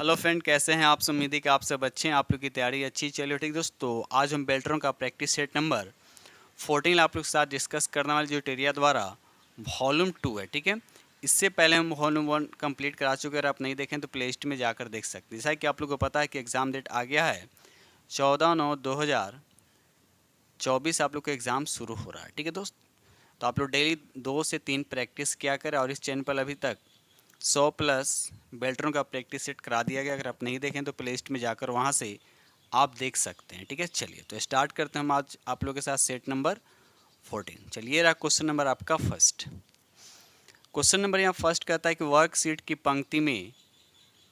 Hello friend, कैसे हैं आप? उम्मीद है कि आप सब अच्छे हैं, आप लोग की तैयारी अच्छी चलिए। ठीक दोस्तों, आज हम बेल्ट्रॉन का प्रैक्टिस सेट नंबर 14 आप लोग के साथ डिस्कस करने वाले जो टेरिया द्वारा वॉल्यूम 2 है। ठीक है, इससे पहले हम वॉल्यूम 1 कंप्लीट करा चुके हैं। अगर आप नहीं देखें तो प्ले लिस्ट में जाकर देख सकते हैं। जैसा कि आप लोग को पता है कि एग्ज़ाम डेट आ गया है 14/9/2024 आप लोग का एग्ज़ाम शुरू हो रहा है। ठीक है दोस्त, तो आप लोग डेली 2 से 3 प्रैक्टिस किया करें और इस चैनल पर अभी तक 100+ बेल्ट्रॉन का प्रैक्टिस सेट करा दिया गया। अगर आप नहीं देखें तो प्ले लिस्ट में जाकर वहाँ से आप देख सकते हैं। ठीक है, चलिए तो स्टार्ट करते हैं हम आज आप लोगों के साथ सेट नंबर 14। चलिए रहा क्वेश्चन नंबर आपका फर्स्ट। क्वेश्चन नंबर यहाँ फर्स्ट कहता है कि वर्कशीट की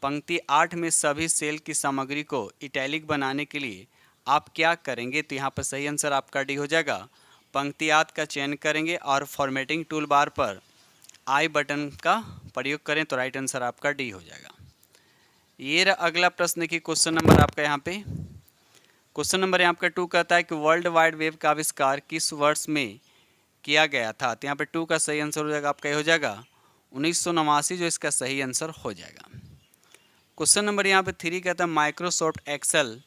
पंक्ति 8 में सभी सेल की सामग्री को इटैलिक बनाने के लिए आप क्या करेंगे? तो यहाँ पर सही आंसर आपका डी हो जाएगा। पंक्ति 8 का चयन करेंगे और फॉर्मेटिंग टूल बार पर आई बटन का प्रयोग करें तो राइट आंसर आपका डी हो जाएगा। ये रहा अगला प्रश्न की क्वेश्चन नंबर आपका यहाँ पे। क्वेश्चन नंबर यहाँ आपका 2 कहता है कि वर्ल्ड वाइड वेब का आविष्कार किस वर्ष में किया गया था? तो यहाँ पे 2 का सही आंसर हो जाएगा आपका, ये हो जाएगा 1989, जो इसका सही आंसर हो जाएगा। क्वेश्चन नंबर यहाँ पे 3 कहता है माइक्रोसॉफ्ट एक्सेल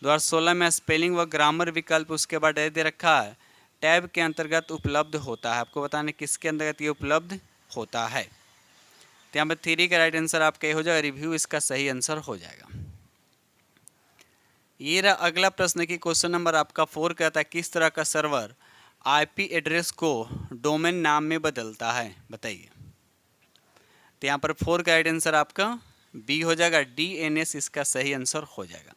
2016 में स्पेलिंग व ग्रामर विकल्प उसके बाद दे रखा है टैब के अंतर्गत उपलब्ध होता है। आपको बताने किसके अंतर्गत ये उपलब्ध होता है। तो यहाँ पर 3 का राइट आंसर आपका ये हो जाएगा रिव्यू, इसका सही आंसर हो जाएगा। ये रहा अगला प्रश्न की क्वेश्चन नंबर आपका 4 कहता है किस तरह का सर्वर आईपी एड्रेस को डोमेन नाम में बदलता है? बताइए। तो यहाँ पर 4 का राइट आंसर आपका बी हो जाएगा, डीएनएस इसका सही आंसर हो जाएगा।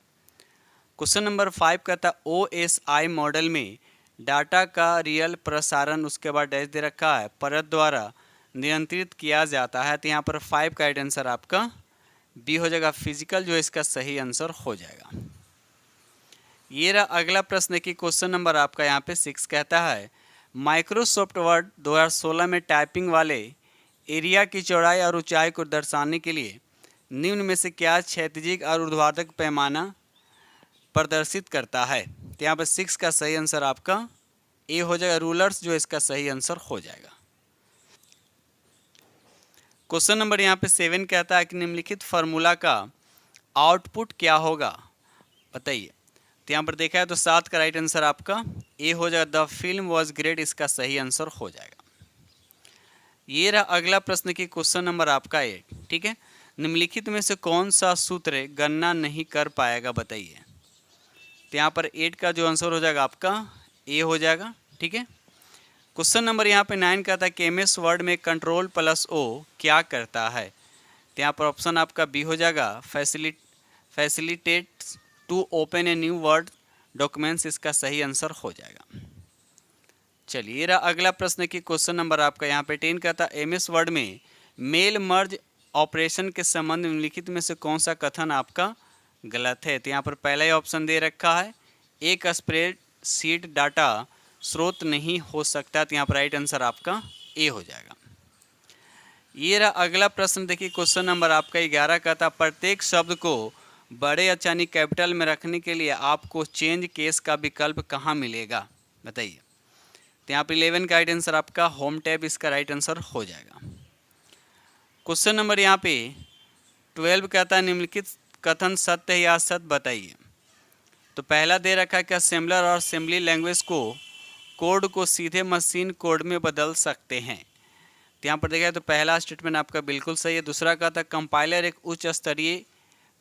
क्वेश्चन नंबर 5 कहता है ओएसआई मॉडल में डाटा का रियल प्रसारण उसके बाद डैश दे रखा है परत द्वारा नियंत्रित किया जाता है। तो यहाँ पर 5 का राइट आंसर आपका बी हो जाएगा, फिजिकल, जो इसका सही आंसर हो जाएगा। ये रहा अगला प्रश्न की क्वेश्चन नंबर आपका यहाँ पे 6 कहता है माइक्रोसॉफ्ट वर्ड 2016 में टाइपिंग वाले एरिया की चौड़ाई और ऊंचाई को दर्शाने के लिए निम्न में से क्या क्षैतिज और ऊर्ध्वाधर पैमाना प्रदर्शित करता है? तो यहाँ पर 6 का सही आंसर आपका ए हो जाएगा, रूलर्स, जो इसका सही आंसर हो जाएगा। क्वेश्चन नंबर यहाँ पे 7 कहता है कि निम्नलिखित फार्मूला का आउटपुट क्या होगा? बताइए। तो यहाँ पर देखा है तो 7 का राइट आंसर आपका ए हो जाएगा, द फिल्म वॉज ग्रेट, इसका सही आंसर हो जाएगा। ये रहा अगला प्रश्न की क्वेश्चन नंबर आपका 8। ठीक है, निम्नलिखित में से कौन सा सूत्र गणना नहीं कर पाएगा? बताइए। तो यहाँ पर 8 का जो आंसर हो जाएगा आपका ए हो जाएगा। ठीक है, क्वेश्चन नंबर यहाँ पे 9 का था कि एमएस वर्ड में Ctrl+O क्या करता है? तो यहाँ पर ऑप्शन आपका बी हो जाएगा, facilitates to open a new Word documents, इसका सही आंसर हो जाएगा। चलिए रहा अगला प्रश्न की क्वेश्चन नंबर आपका यहाँ पे 10 का था एमएस वर्ड में मेल मर्ज ऑपरेशन के संबंध में निम्नलिखित में से कौन सा कथन आपका गलत है? तो यहाँ पर पहला ही ऑप्शन दे रखा है एक स्प्रेडशीट डाटा स्रोत नहीं हो सकता। तो यहाँ पर राइट आंसर आपका ए हो जाएगा। ये रहा अगला प्रश्न, देखिए क्वेश्चन नंबर आपका 11 का था प्रत्येक शब्द को बड़े यानी कैपिटल में रखने के लिए आपको चेंज केस का विकल्प कहाँ मिलेगा? बताइए। तो यहाँ पर 11 का राइट आंसर आपका होम टैब, इसका राइट आंसर हो जाएगा। क्वेश्चन नंबर यहाँ पे 12 कहता है निम्नलिखित कथन सत्य है या असत्य? बताइए। तो पहला दे रखा है कि असेंबलर और असेंबली लैंग्वेज को कोड को सीधे मशीन कोड में बदल सकते हैं। तो यहाँ पर देखा तो पहला स्टेटमेंट आपका बिल्कुल सही है। दूसरा का था कंपाइलर एक उच्च स्तरीय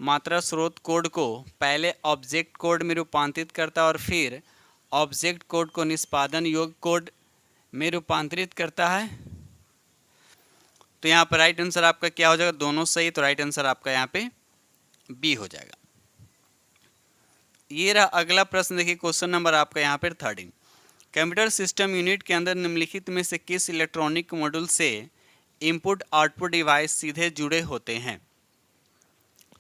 मात्रा स्रोत कोड को पहले ऑब्जेक्ट कोड में रूपांतरित करता है और फिर ऑब्जेक्ट कोड को निष्पादन योग्य कोड में रूपांतरित करता है। तो यहाँ पर राइट आंसर आपका क्या हो जाएगा? दोनों सही, तो राइट आंसर आपका यहाँ पे बी हो जाएगा। ये रहा अगला प्रश्न, देखिए क्वेश्चन नंबर आपका यहाँ पर 13 कंप्यूटर सिस्टम यूनिट के अंदर निम्नलिखित में से किस इलेक्ट्रॉनिक मॉड्यूल से इनपुट आउटपुट डिवाइस सीधे जुड़े होते हैं?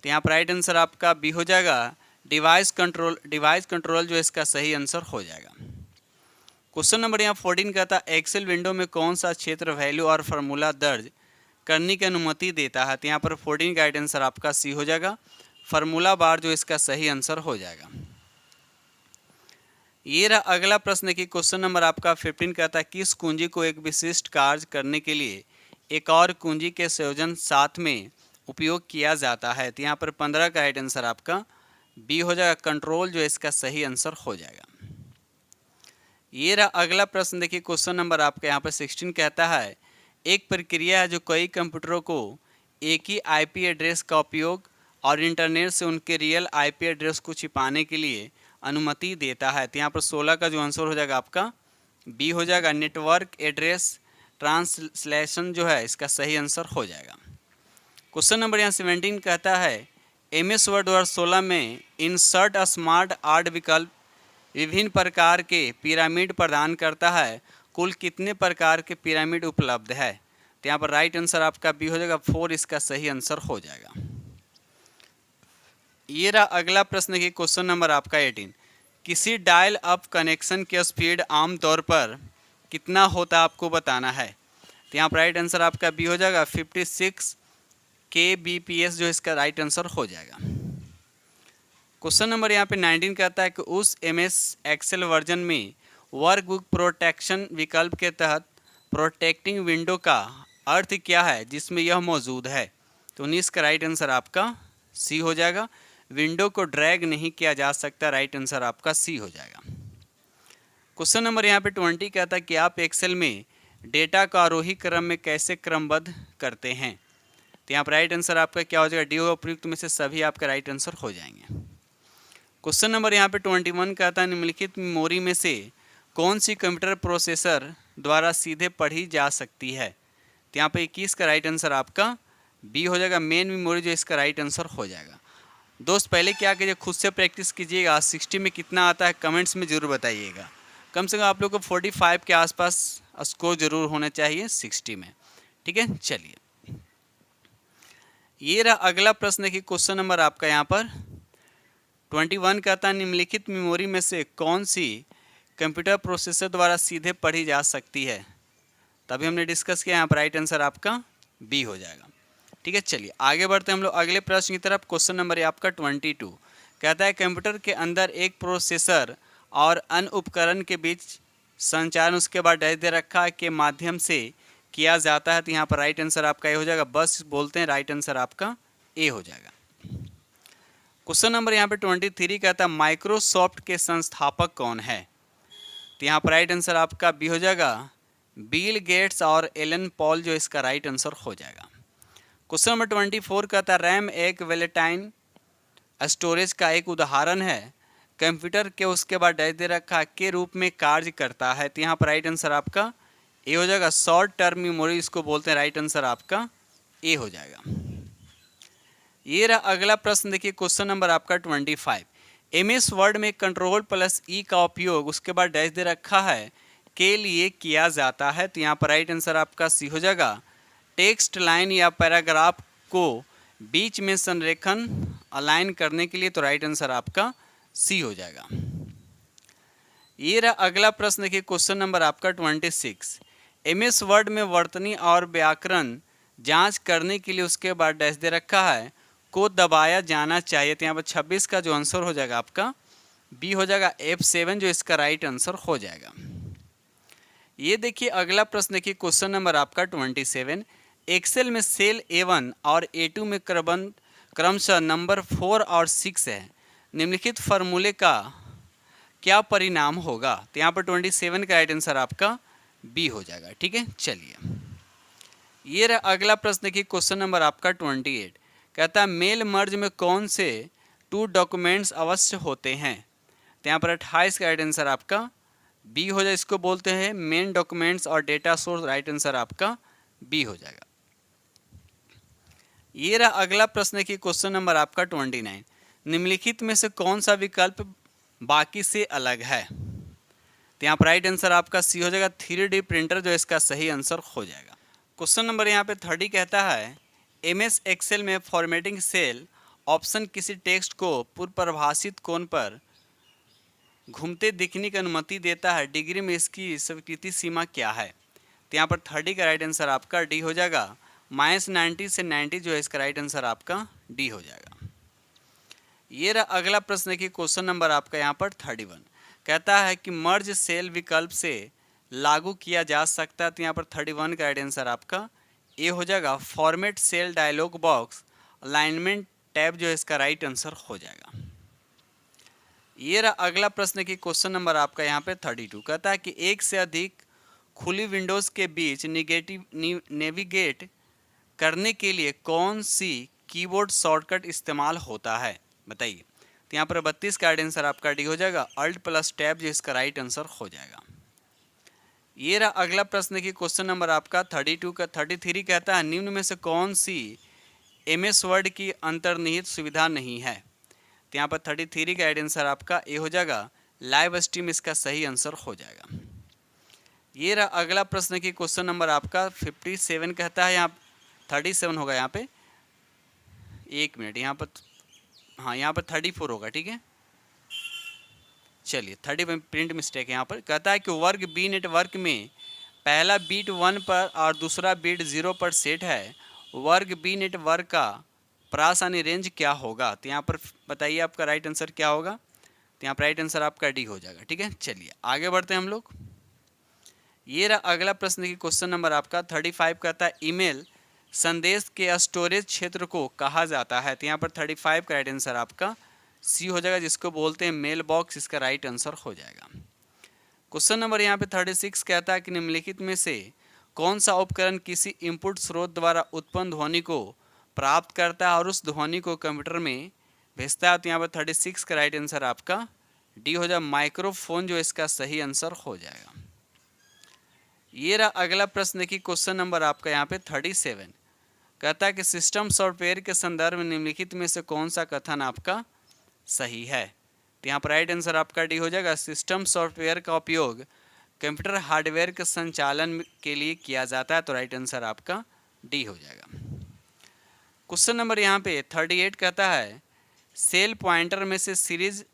तो यहाँ पर राइट आंसर आपका बी हो जाएगा, डिवाइस कंट्रोल, जो इसका सही आंसर हो जाएगा। क्वेश्चन नंबर यहाँ 14 का था एक्सेल विंडो में कौन सा क्षेत्र वैल्यू और फार्मूला दर्ज करने की अनुमति देता है? तो यहाँ पर 14 का राइट आंसर आपका सी हो जाएगा, फार्मूला बार, जो इसका सही आंसर हो जाएगा। ये रहा अगला प्रश्न की क्वेश्चन नंबर आपका 15 का था किस कुंजी को एक विशिष्ट कार्य करने के लिए एक और कुंजी के संयोजन साथ में उपयोग किया जाता है। तो यहाँ पर 15 का राइट आंसर आपका बी हो जाएगा, कंट्रोल जो है इसका सही आंसर हो जाएगा। ये रहा अगला प्रश्न, देखिए क्वेश्चन नंबर आपका यहाँ पर 16 कहता है एक प्रक्रिया है जो कई कंप्यूटरों को एक ही आईपी एड्रेस का उपयोग और इंटरनेट से उनके रियल आईपी एड्रेस को छिपाने के लिए अनुमति देता है। तो यहाँ पर 16 का जो आंसर हो जाएगा आपका बी हो जाएगा, नेटवर्क एड्रेस ट्रांसलेशन जो है इसका सही आंसर हो जाएगा। क्वेश्चन नंबर यहाँ 17 कहता है एमएस वर्ड 2016 में इंसर्ट अ स्मार्ट आर्ट विकल्प विभिन्न प्रकार के पिरामिड प्रदान करता है। कुल कितने प्रकार के पिरामिड उपलब्ध है? तो यहाँ पर राइट आंसर आपका बी हो जाएगा, 4 इसका सही आंसर हो जाएगा। ये रहा अगला प्रश्न की क्वेश्चन नंबर आपका 18, किसी डायल अप कनेक्शन की स्पीड आमतौर पर कितना होता है आपको बताना है। तो यहाँ पर राइट आंसर आपका बी हो जाएगा, 56 kbps जो इसका राइट आंसर हो जाएगा। क्वेश्चन नंबर यहाँ पे 19 कहता है कि उस MS एक्सेल वर्जन में वर्कबुक प्रोटेक्शन विकल्प के तहत प्रोटेक्टिंग विंडो का अर्थ क्या है जिसमें यह मौजूद है। तो 19 का राइट आंसर आपका सी हो जाएगा, विंडो को ड्रैग नहीं किया जा सकता, राइट आंसर आपका सी हो जाएगा। क्वेश्चन नंबर यहाँ पे 20 कहता है कि आप एक्सेल में डेटा को आरोही क्रम में कैसे क्रमबद्ध करते हैं। तो यहाँ पर राइट आंसर आपका क्या हो जाएगा, डी होगा, उपयुक्त में से सभी आपका राइट आंसर हो जाएंगे। क्वेश्चन नंबर यहाँ पे 21 कहता है निम्नलिखित मेमोरी में से कौन सी कंप्यूटर प्रोसेसर द्वारा सीधे पढ़ी जा सकती है। तो यहाँ पे 21 का राइट आंसर आपका बी हो जाएगा, मेन मेमोरी जो इसका राइट आंसर हो जाएगा। दोस्त पहले क्या कीजिए, खुद से प्रैक्टिस कीजिएगा, 60 में कितना आता है कमेंट्स में ज़रूर बताइएगा। कम से कम आप लोग को 45 के आसपास स्कोर जरूर होना चाहिए 60 में, ठीक है। चलिए ये रहा अगला प्रश्न की क्वेश्चन नंबर आपका यहाँ पर 21 कहता है निम्नलिखित मेमोरी में से कौन सी कंप्यूटर प्रोसेसर द्वारा सीधे पढ़ी जा सकती है। तभी हमने डिस्कस किया, यहाँ पर राइट आंसर आपका बी हो जाएगा, ठीक है। चलिए आगे बढ़ते हैं हम लोग अगले प्रश्न की तरफ। क्वेश्चन नंबर आपका 22 कहता है कंप्यूटर के अंदर एक प्रोसेसर और अन्य उपकरण के बीच संचार उसके बाद डैश दे रखा है के माध्यम से किया जाता है। तो यहाँ पर राइट आंसर आपका ए हो जाएगा, बस बोलते हैं, राइट आंसर आपका ए हो जाएगा। क्वेश्चन नंबर यहाँ पे 23 कहता है माइक्रोसॉफ्ट के संस्थापक कौन है। तो यहाँ पर राइट आंसर आपका बी हो जाएगा, बिल गेट्स और एलन पॉल जो इसका राइट आंसर हो जाएगा। क्वेश्चन नंबर 24 कहता है रैम एक वोलेटाइल स्टोरेज का एक उदाहरण है, कंप्यूटर के उसके बाद डैश दे रखा के रूप में कार्य करता है। तो यहाँ पर राइट आंसर आपका ए हो जाएगा, शॉर्ट टर्म मेमोरी इसको बोलते हैं, राइट आंसर आपका ए हो जाएगा। ये रहा अगला प्रश्न, देखिए क्वेश्चन नंबर आपका 25 MS वर्ड में कंट्रोल+E का उपयोग उसके बाद डैश दे रखा है के लिए किया जाता है। तो यहाँ पर राइट आंसर आपका सी हो जाएगा, टेक्स्ट लाइन या पैराग्राफ को बीच में संरेखन अलाइन करने के लिए। तो राइट आंसर आपका सी हो जाएगा। ये रहा अगला प्रश्न, देखिए क्वेश्चन नंबर आपका 26 MS वर्ड में वर्तनी और व्याकरण जांच करने के लिए उसके बाद डैश दे रखा है को दबाया जाना चाहिए। तो यहाँ पर 26 का जो आंसर हो जाएगा आपका बी हो जाएगा, F7 जो इसका राइट आंसर हो जाएगा। ये देखिए अगला प्रश्न, देखिए क्वेश्चन नंबर आपका 27 एक्सेल में सेल A1 और A2 में क्रमशः नंबर 4 और 6 है, निम्नलिखित फार्मूले का क्या परिणाम होगा। तो यहाँ पर 27 का राइट आंसर आपका बी हो जाएगा, ठीक है। चलिए ये रहा अगला प्रश्न, देखिए क्वेश्चन नंबर आपका 28 कहता है मेल मर्ज में कौन से 2 डॉक्यूमेंट्स अवश्य होते हैं। तो यहाँ पर 28 का राइट आंसर आपका बी हो जाए, इसको बोलते हैं मेन डॉक्यूमेंट्स और डेटा सोर्स, राइट आंसर आपका बी हो जाएगा। ये रहा अगला प्रश्न की क्वेश्चन नंबर आपका 29 निम्नलिखित में से कौन सा विकल्प बाकी से अलग है। तो यहाँ पर राइट आंसर आपका सी हो जाएगा, 3D प्रिंटर जो इसका सही आंसर हो जाएगा। क्वेश्चन नंबर यहाँ पे 30 कहता है MS एक्सेल में फॉर्मेटिंग सेल ऑप्शन किसी टेक्स्ट को पूर्व परिभाषित कोण पर घूमते दिखने की अनुमति देता है, डिग्री में इसकी स्वीकृति सीमा क्या है। तो यहाँ पर 30 का राइट आंसर आपका डी हो जाएगा, -90 से 90 जो है इसका राइट आंसर आपका डी हो जाएगा। ये रहा अगला प्रश्न की क्वेश्चन नंबर आपका यहाँ पर 31 कहता है कि मर्ज सेल विकल्प से लागू किया जा सकता है। तो यहाँ पर 31 का राइट आंसर आपका ए हो जाएगा, format cell dialog box alignment tab जो है इसका राइट आंसर हो जाएगा। ये रहा अगला प्रश्न की क्वेश्चन नंबर आपका यहाँ पे 32 कहता है कि एक से अधिक खुली विंडोज़ के बीच नेविगेट करने के लिए कौन सी कीबोर्ड शॉर्टकट इस्तेमाल होता है बताइए। तो यहाँ पर 32 का राइट आंसर आपका डी हो जाएगा, अल्ट प्लस टैब जो इसका राइट आंसर हो जाएगा। ये रहा अगला प्रश्न की क्वेश्चन नंबर आपका 32 का 33 कहता है निम्न में से कौन सी एमएस वर्ड की अंतर्निहित सुविधा नहीं है। तो यहाँ पर 33 का राइट आंसर आपका ए हो जाएगा, लाइव स्ट्रीम इसका सही आंसर हो जाएगा। ये रहा अगला प्रश्न की क्वेश्चन नंबर आपका 57 कहता है, यहाँ 37 होगा यहाँ पे, एक मिनट यहाँ पर, हाँ यहाँ पर 34 होगा, ठीक है चलिए 30 प्रिंट मिस्टेक है यहाँ पर। कहता है कि वर्ग बी नेटवर्क में पहला बीट 1 पर और दूसरा बीट 0 पर सेट है, वर्ग बी नेटवर्क का प्रास यानी रेंज क्या होगा। तो यहाँ पर बताइए आपका राइट आंसर क्या होगा। तो यहाँ पर राइट आंसर आपका डी हो जाएगा, ठीक है चलिए आगे बढ़ते हैं हम लोग। ये रहा अगला प्रश्न की क्वेश्चन नंबर आपका 35 कहता है ईमेल संदेश के स्टोरेज क्षेत्र को कहा जाता है। तो यहाँ पर 35 का राइट आंसर आपका सी हो जाएगा, जिसको बोलते हैं मेल बॉक्स, इसका राइट आंसर हो जाएगा। क्वेश्चन नंबर यहाँ पे 36 कहता है कि निम्नलिखित में से कौन सा उपकरण किसी इनपुट स्रोत द्वारा उत्पन्न ध्वनि को प्राप्त करता है और उस ध्वनि को कंप्यूटर में भेजता है। तो यहाँ पर 36 का राइट आंसर आपका डी हो जाएगा, माइक्रोफोन जो इसका सही आंसर हो जाएगा। ये रहा अगला प्रश्न की क्वेश्चन नंबर आपका यहाँ पे 37 कहता है कि सिस्टम सॉफ्टवेयर के संदर्भ में निम्नलिखित में से कौन सा कथन आपका सही है। तो यहाँ पर राइट आंसर आपका डी हो जाएगा, सिस्टम सॉफ्टवेयर का उपयोग कंप्यूटर हार्डवेयर के संचालन के लिए किया जाता है। तो राइट आंसर आपका डी हो जाएगा। क्वेश्चन नंबर यहाँ पे 38 कहता है सेल पॉइंटर में से सीरीज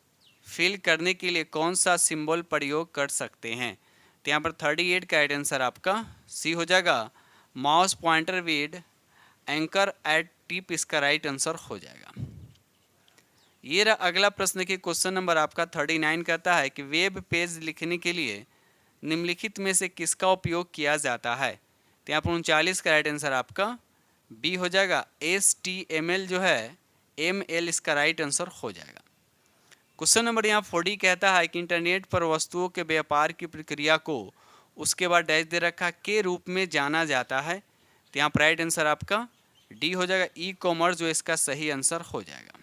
फिल करने के लिए कौन सा सिंबल प्रयोग कर सकते हैं। तो यहाँ पर 38 का राइट आंसर आपका सी हो जाएगा, mouse pointer with anchor at tip, इसका राइट आंसर हो जाएगा। ये रहा अगला प्रश्न की क्वेश्चन नंबर आपका 39 कहता है कि वेब पेज लिखने के लिए निम्नलिखित में से किसका उपयोग किया जाता है। तो यहाँ पर 39 का राइट आंसर आपका बी हो जाएगा, HTML जो है ML, इसका राइट आंसर हो जाएगा। क्वेश्चन नंबर यहाँ 40 कहता है कि इंटरनेट पर वस्तुओं के व्यापार की प्रक्रिया को उसके बाद डैश दे रखा के रूप में जाना जाता है। तो यहाँ पर राइट आंसर आपका डी हो जाएगा, ई कॉमर्स जो इसका सही आंसर हो जाएगा।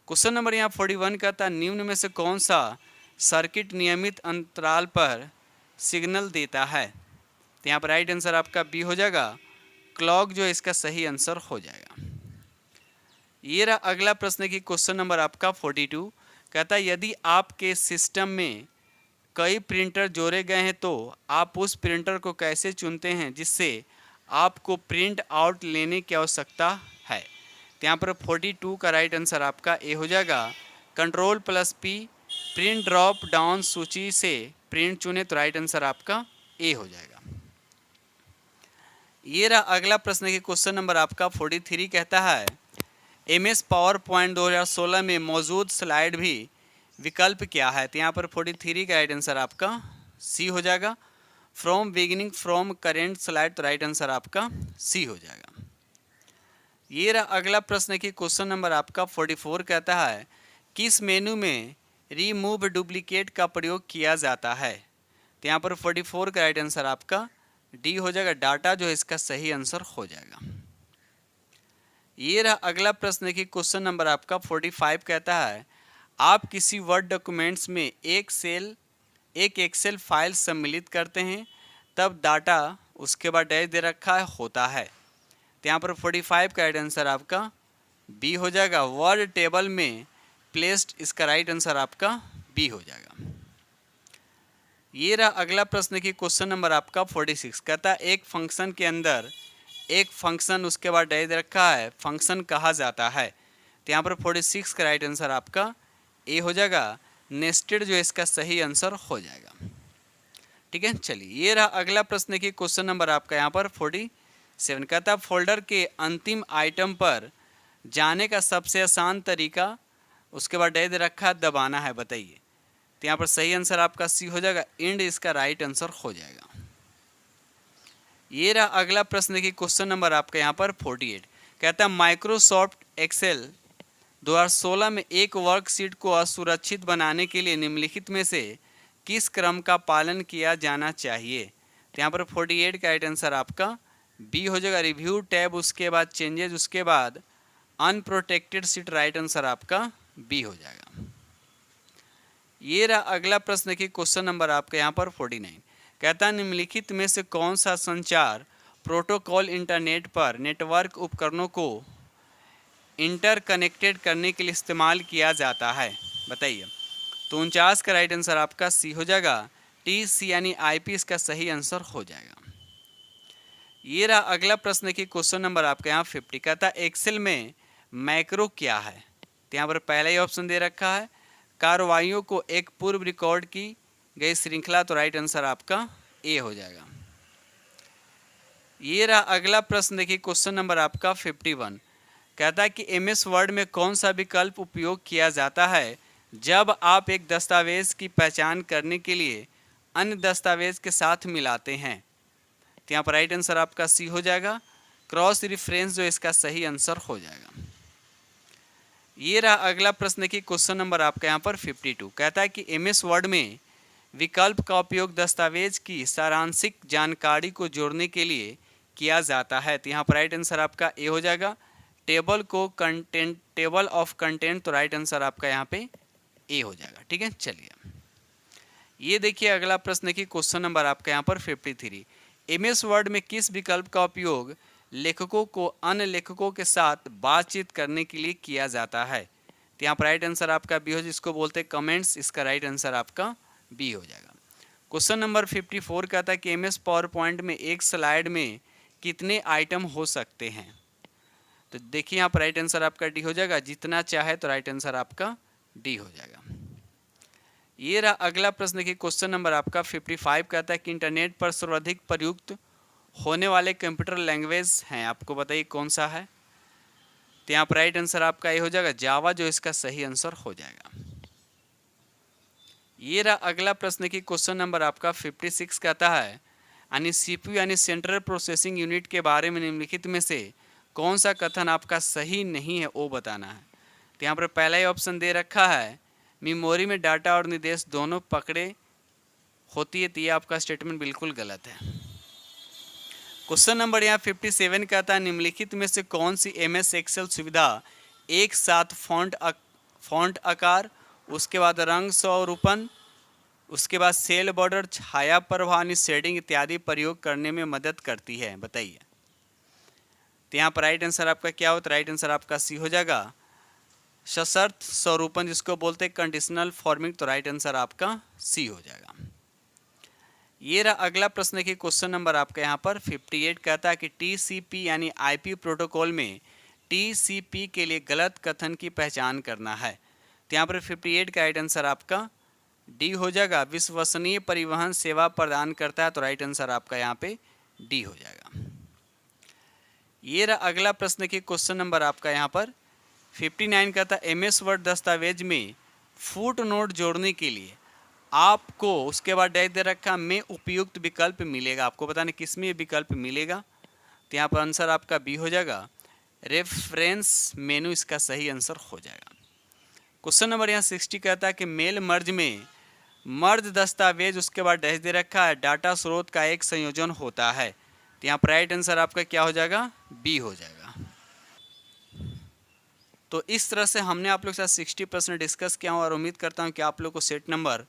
क्वेश्चन नंबर यहाँ 41 कहता है निम्न में से कौन सा सर्किट नियमित अंतराल पर सिग्नल देता है। तो यहाँ पर राइट आंसर आपका बी हो जाएगा, क्लॉक जो इसका सही आंसर हो जाएगा। ये रहा अगला प्रश्न की क्वेश्चन नंबर आपका 42 कहता है यदि आपके सिस्टम में कई प्रिंटर जोड़े गए हैं तो आप उस प्रिंटर को कैसे चुनते हैं जिससे आपको प्रिंट आउट लेने की आवश्यकता है। तो यहाँ पर 42 का राइट आंसर आपका ए हो जाएगा, Ctrl+P प्रिंट ड्रॉप डाउन सूची से प्रिंट चुने। तो राइट आंसर आपका ए हो जाएगा। ये रहा अगला प्रश्न की क्वेश्चन नंबर आपका 43 कहता है MS पावर पॉइंट 2016 में मौजूद स्लाइड भी विकल्प क्या है। तो यहाँ पर 43 का राइट आंसर आपका सी हो जाएगा, from beginning from current slide. तो राइट आंसर आपका सी हो जाएगा। ये रहा अगला प्रश्न की क्वेश्चन नंबर आपका 44 कहता है किस मेनू में रिमूव डुप्लीकेट का प्रयोग किया जाता है। तो यहाँ पर 44 का राइट आंसर आपका डी हो जाएगा, डाटा जो इसका सही आंसर हो जाएगा। ये रहा अगला प्रश्न की क्वेश्चन नंबर आपका 45 कहता है आप किसी वर्ड डॉक्यूमेंट्स में एक एक्सेल फाइल सम्मिलित करते हैं तब डाटा उसके बाद डैश दे रखा होता है। तो यहाँ पर 45 का राइट आंसर आपका बी हो जाएगा, वर्ड टेबल में प्लेस्ड, इसका राइट आंसर आपका बी हो जाएगा। ये रहा अगला प्रश्न की क्वेश्चन नंबर आपका 46 कहता है एक फंक्शन के अंदर एक फंक्शन उसके बाद डैश दे रखा है फंक्शन कहा जाता है। तो यहाँ पर 46 का राइट आंसर आपका ए हो जाएगा, नेस्टेड जो इसका सही आंसर हो जाएगा। ठीक है चलिए ये रहा अगला प्रश्न की क्वेश्चन नंबर आपका यहाँ पर 47 कहता है फोल्डर के अंतिम आइटम पर जाने का सबसे आसान तरीका उसके बाद डैश दे रखा है दबाना है, बताइए। तो यहाँ पर सही आंसर आपका सी हो जाएगा, इंड इसका राइट आंसर हो जाएगा। ये रहा अगला प्रश्न की क्वेश्चन नंबर आपका यहाँ पर 48 कहता है माइक्रोसॉफ्ट एक्सेल 2016 में एक वर्कशीट को असुरक्षित बनाने के लिए निम्नलिखित में से किस क्रम का पालन किया जाना चाहिए। तो यहाँ पर 48 का राइट आंसर आपका बी हो जाएगा, रिव्यू टैब, उसके बाद चेंजेस, उसके बाद अनप्रोटेक्टेड सीट, राइट आंसर आपका बी हो जाएगा। ये रहा अगला प्रश्न की क्वेश्चन नंबर आपका यहाँ पर 49। कहता है निम्नलिखित में से कौन सा संचार प्रोटोकॉल इंटरनेट पर नेटवर्क उपकरणों को इंटरकनेक्टेड करने के लिए इस्तेमाल किया जाता है, बताइए। तो 49 का राइट आंसर आपका सी हो जाएगा, टीसी यानी आईपी इसका सही आंसर हो जाएगा। ये रहा अगला प्रश्न की क्वेश्चन नंबर आपका यहाँ 50। कहता है एक्सेल में मैक्रो क्या है। तो यहाँ पर पहला ही ऑप्शन दे रखा है कार्रवाइयों को एक पूर्व रिकॉर्ड की गई श्रृंखला, तो राइट आंसर आपका ए हो जाएगा। ये रहा अगला प्रश्न देखिए क्वेश्चन नंबर आपका 51। कहता है कि एमएस वर्ड में कौन सा विकल्प उपयोग किया जाता है जब आप एक दस्तावेज की पहचान करने के लिए अन्य दस्तावेज के साथ मिलाते हैं। तो यहाँ पर राइट आंसर आपका सी हो जाएगा, क्रॉस रेफरेंस जो इसका सही आंसर हो जाएगा। ये रहा अगला प्रश्न की क्वेश्चन नंबर आपका यहाँ पर 52। कहता है कि एमएस वर्ड में विकल्प का उपयोग दस्तावेज की सारांशिक जानकारी को जोड़ने के लिए किया जाता है। तो यहाँ पर राइट आंसर आपका ए हो जाएगा, टेबल को कंटेंट, टेबल ऑफ कंटेंट, तो राइट आंसर आपका यहाँ पे ए हो जाएगा। ठीक है, चलिए ये देखिए अगला प्रश्न की क्वेश्चन नंबर आपका यहाँ पर 53। एमएस वर्ड में किस विकल्प का उपयोग लेखकों को अन्य लेखकों के साथ बातचीत करने के लिए किया जाता है। तो यहाँ पर राइट आंसर आपका बी हो जाएगा, जिसको बोलते हैं कमेंट्स, इसका राइट आंसर आपका बी हो जाएगा। क्वेश्चन नंबर 54 कहता है कि एमएस पावर पॉइंट में एक स्लाइड में कितने आइटम हो सकते हैं। तो देखिए यहाँ पर राइट आंसर आपका डी हो जाएगा, जितना चाहे, तो राइट आंसर आपका डी हो जाएगा। ये रहा अगला प्रश्न की क्वेश्चन नंबर आपका 55। कहता है कि इंटरनेट पर सर्वाधिक प्रयुक्त होने वाले कंप्यूटर लैंग्वेज हैं, आपको बताइए कौन सा है। तो यहाँ पर राइट आंसर आपका ये हो जाएगा जावा, जो इसका सही आंसर हो जाएगा। ये रहा अगला प्रश्न की क्वेश्चन नंबर आपका 56। कहता है यानी सीपीयू यानी सेंट्रल प्रोसेसिंग यूनिट के बारे में निम्नलिखित में से कौन सा कथन आपका सही नहीं है वो बताना है। तो यहाँ पर पहला ही ऑप्शन दे रखा है मेमोरी में डाटा और निर्देश दोनों पकड़े होती है, तो ये आपका स्टेटमेंट बिल्कुल गलत है। क्वेश्चन नंबर यहाँ 57 कहता है निम्नलिखित में से कौन सी एमएस एक्सेल सुविधा एक साथ फॉन्ट आकार, उसके बाद रंग स्वरूपन, उसके बाद सेल बॉर्डर, छाया प्रवाह, शेडिंग इत्यादि प्रयोग करने में मदद करती है, बताइए। तो यहाँ पर राइट आंसर आपका क्या होता है, राइट आंसर आपका सी हो जाएगा, सशर्त स्वरूपन, जिसको बोलते हैं कंडीशनल फॉर्मिंग, तो राइट आंसर आपका सी हो जाएगा। ये रहा अगला प्रश्न की क्वेश्चन नंबर आपका यहाँ पर 58। कहता है कि टीसीपी यानी आईपी प्रोटोकॉल में टीसीपी के लिए गलत कथन की पहचान करना है। तो यहाँ पर 58 का राइट आंसर आपका डी हो जाएगा, विश्वसनीय परिवहन सेवा प्रदान करता है, तो राइट आंसर आपका यहाँ पे डी हो जाएगा। ये रहा अगला प्रश्न की क्वेश्चन नंबर आपका यहाँ पर 59। कहता है एमएस वर्ड दस्तावेज में फुट नोट जोड़ने के लिए आपको उसके बाद डैश दे रखा में उपयुक्त विकल्प मिलेगा, आपको बताने किस में विकल्प मिलेगा। तो यहाँ पर आंसर आपका बी हो जाएगा, रेफरेंस मेनू, इसका सही आंसर हो जाएगा। क्वेश्चन नंबर यहाँ 60 कहता है कि मेल मर्ज में मर्ज दस्तावेज, उसके बाद डैश दे रखा है डाटा स्रोत का एक संयोजन होता है। तो यहाँ पर राइट आंसर आपका क्या हो जाएगा, बी हो जाएगा। तो इस तरह से हमने आप लोग के साथ 60% डिस्कस किया और उम्मीद करता हूँ कि आप लोग को सेट नंबर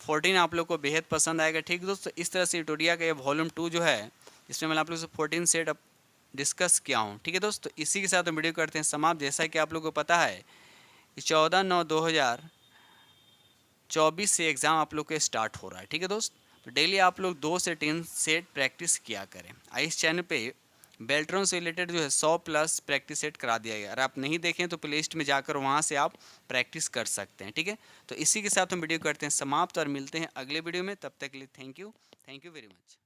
14 आप लोग को बेहद पसंद आएगा। ठीक दोस्तों, इस तरह से ट्यूटोरियल का ये वॉल्यूम 2 जो है, इसमें मैं आप लोग से 14 सेट डिस्कस किया हूँ। ठीक है दोस्तों, इसी के साथ हम वीडियो करते हैं समाप्त। जैसा कि आप लोग को पता है 14/9/2024 से एग्ज़ाम आप लोग के स्टार्ट हो रहा है। ठीक है दोस्त, तो डेली आप लोग 2 से 3 सेट प्रैक्टिस किया करें। इस चैनल पे बेल्ट्रॉन से रिलेटेड जो है 100+ प्रैक्टिस सेट करा दिया गया। अगर आप नहीं देखें तो प्ले लिस्ट में जाकर वहाँ से आप प्रैक्टिस कर सकते हैं। ठीक है, तो इसी के साथ हम वीडियो करते हैं समाप्त और मिलते हैं अगले वीडियो में। तब तक के लिए थैंक यू वेरी मच।